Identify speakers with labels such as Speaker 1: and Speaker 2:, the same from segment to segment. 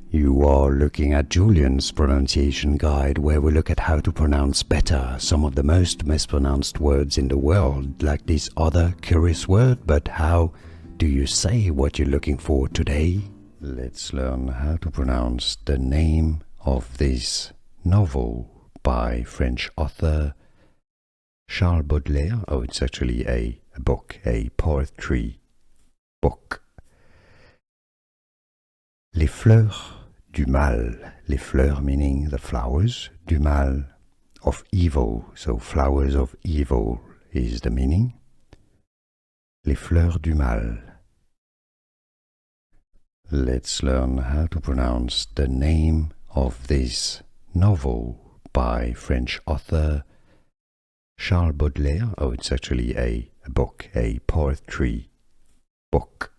Speaker 1: You are looking at Julian's pronunciation guide, where we look at how to pronounce better some of the most mispronounced words in the world, like this other curious word. But how do you say what you're looking for today? Let's learn how to pronounce the name of this novel by French author Charles Baudelaire. Oh, it's actually a book, a poetry book. Les Fleurs du Mal. Les fleurs meaning the flowers, du mal of evil, so flowers of evil is the meaning. Les Fleurs du Mal. Let's learn how to pronounce the name of this novel by French author Charles Baudelaire. Oh, it's actually a book, a poetry book.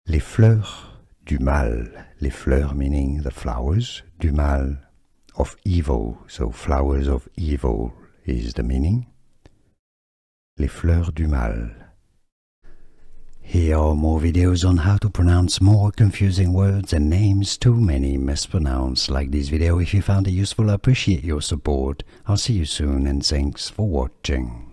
Speaker 1: Les Fleurs du Mal. Les fleurs meaning the flowers, du mal of evil, so flowers of evil is the meaning. Les Fleurs du Mal. Here are more videos on how to pronounce more confusing words and names too many mispronounced. Like this video if you found it useful. I appreciate your support. I'll see you soon and thanks for watching.